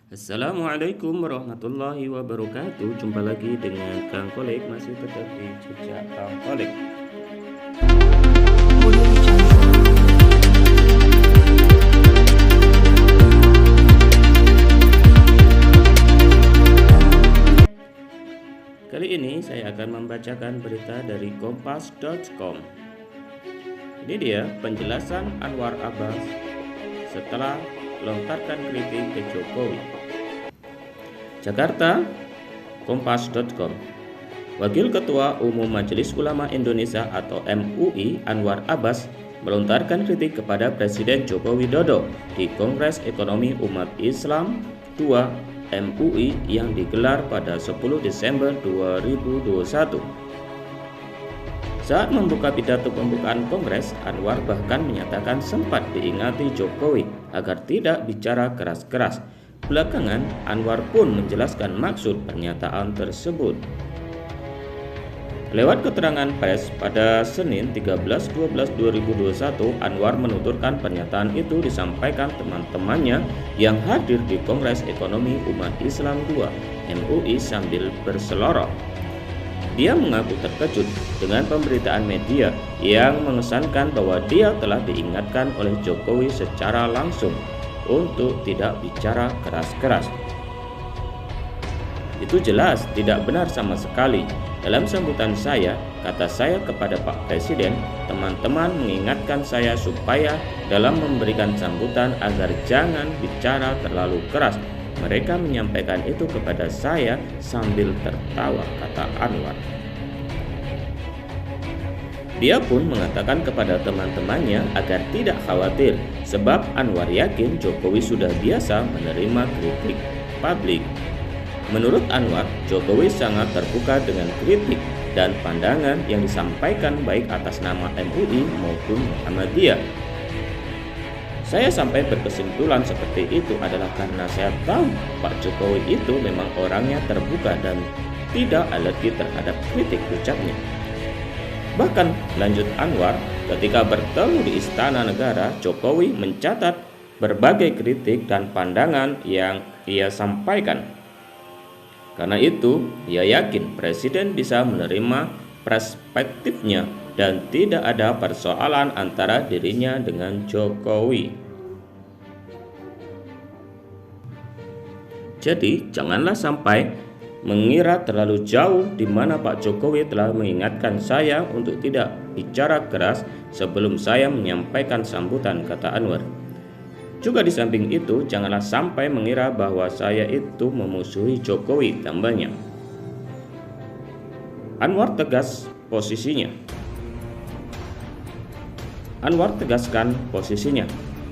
Assalamualaikum warahmatullahi wabarakatuh. Jumpa lagi dengan Kang Kolik, masih tetap di Jejak Kang Kolik. Kali ini saya akan membacakan berita dari kompas.com. Ini dia penjelasan Anwar Abbas setelah lontarkan kritik ke Jokowi. Jakarta, kompas.com. Wakil Ketua Umum Majelis Ulama Indonesia atau MUI Anwar Abbas melontarkan kritik kepada Presiden Joko Widodo di Kongres Ekonomi Umat Islam 2 MUI yang digelar pada 10 Desember 2021. Saat membuka pidato pembukaan Kongres, Anwar bahkan menyatakan sempat diingati Jokowi agar tidak bicara keras-keras. Belakangan, Anwar pun menjelaskan maksud pernyataan tersebut. Lewat keterangan pers pada Senin 13/12/2021, Anwar menuturkan pernyataan itu disampaikan teman-temannya yang hadir di Kongres Ekonomi Umat Islam 2 MUI sambil berseloroh. Dia mengaku terkejut dengan pemberitaan media yang mengesankan bahwa dia telah diingatkan oleh Jokowi secara langsung untuk tidak bicara keras-keras. Itu jelas tidak benar sama sekali. Dalam sambutan saya, kata saya kepada Pak Presiden, teman-teman mengingatkan saya supaya dalam memberikan sambutan agar jangan bicara terlalu keras. Mereka menyampaikan itu kepada saya sambil tertawa, kata Anwar. Dia pun mengatakan kepada teman-temannya agar tidak khawatir, sebab Anwar yakin Jokowi sudah biasa menerima kritik publik. Menurut Anwar, Jokowi sangat terbuka dengan kritik dan pandangan yang disampaikan baik atas nama MUI maupun Muhammadiyah. Saya sampai berkesimpulan seperti itu adalah karena saya tahu Pak Jokowi itu memang orangnya terbuka dan tidak alergi terhadap kritik, ucapnya. Bahkan, lanjut Anwar, ketika bertemu di Istana Negara, Jokowi mencatat berbagai kritik dan pandangan yang ia sampaikan. Karena itu, ia yakin Presiden bisa menerima perspektifnya dan tidak ada persoalan antara dirinya dengan Jokowi. Jadi, janganlah sampai mengira terlalu jauh di mana Pak Jokowi telah mengingatkan saya untuk tidak bicara keras sebelum saya menyampaikan sambutan, kata Anwar. Juga di samping itu, janganlah sampai mengira bahwa saya itu memusuhi Jokowi, tambahnya. Anwar tegas posisinya. Anwar tegaskan posisinya.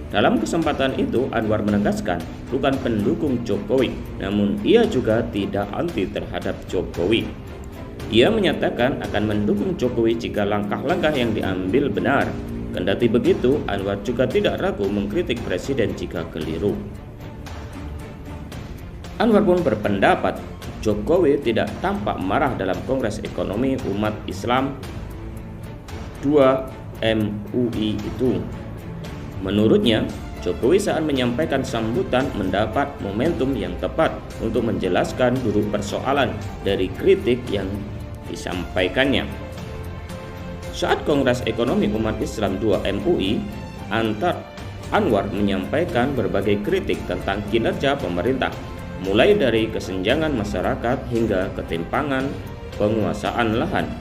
Dalam kesempatan itu, Anwar menegaskan bukan pendukung Jokowi, namun ia juga tidak anti terhadap Jokowi. Ia menyatakan akan mendukung Jokowi jika langkah-langkah yang diambil benar. Kendati begitu, Anwar juga tidak ragu mengkritik Presiden jika keliru. Anwar pun berpendapat Jokowi tidak tampak marah dalam Kongres Ekonomi Umat Islam 2 MUI itu. Menurutnya, Jokowi saat menyampaikan sambutan mendapat momentum yang tepat untuk menjelaskan duduk persoalan dari kritik yang disampaikannya. Saat Kongres Ekonomi Umat Islam 2 MUI, Anwar menyampaikan berbagai kritik tentang kinerja pemerintah, mulai dari kesenjangan masyarakat hingga ketimpangan penguasaan lahan.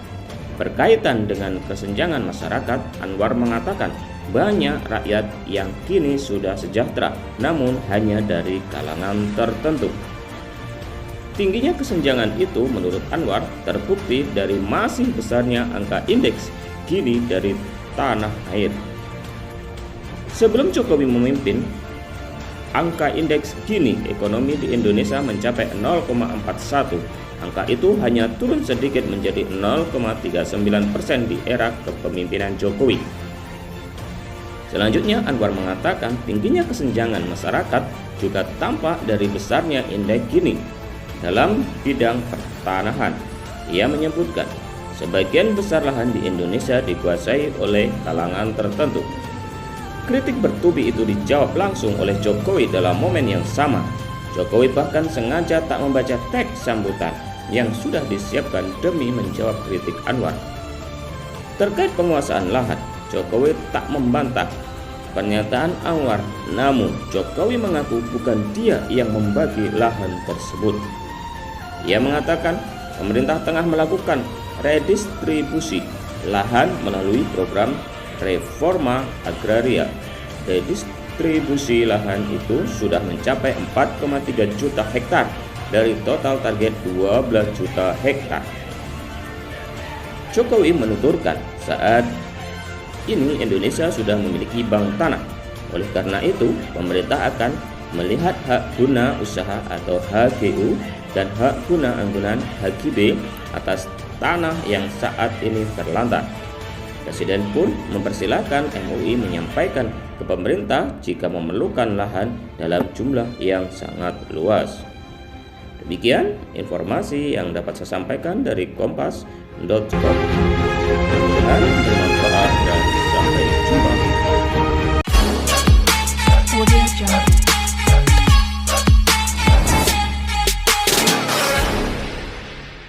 Berkaitan dengan kesenjangan masyarakat, Anwar mengatakan banyak rakyat yang kini sudah sejahtera, namun hanya dari kalangan tertentu. Tingginya kesenjangan itu menurut Anwar terbukti dari masih besarnya angka indeks Gini dari tanah air. Sebelum Jokowi memimpin, angka indeks Gini ekonomi di Indonesia mencapai 0,41. Angka itu hanya turun sedikit menjadi 0,39% di era kepemimpinan Jokowi. Selanjutnya, Anwar mengatakan tingginya kesenjangan masyarakat juga tampak dari besarnya indeks Gini. Dalam bidang pertanahan, ia menyebutkan sebagian besar lahan di Indonesia dikuasai oleh kalangan tertentu. Kritik bertubi itu dijawab langsung oleh Jokowi dalam momen yang sama. Jokowi bahkan sengaja tak membaca teks sambutan yang sudah disiapkan demi menjawab kritik Anwar. Terkait penguasaan lahan, Jokowi tak membantah pernyataan Anwar, namun Jokowi mengaku bukan dia yang membagi lahan tersebut. Ia mengatakan pemerintah tengah melakukan redistribusi lahan melalui program reforma agraria. Redistribusi lahan itu sudah mencapai 4,3 juta hektar dari total target 12 juta hektar. Jokowi menuturkan saat ini Indonesia sudah memiliki bank tanah. Oleh karena itu, pemerintah akan melihat hak guna usaha atau HGU dan hak guna anggunan HGB atas tanah yang saat ini terlantar. Presiden pun mempersilahkan MUI menyampaikan ke pemerintah jika memerlukan lahan dalam jumlah yang sangat luas. Demikian informasi yang dapat saya sampaikan dari kompas.com. Terima kasih.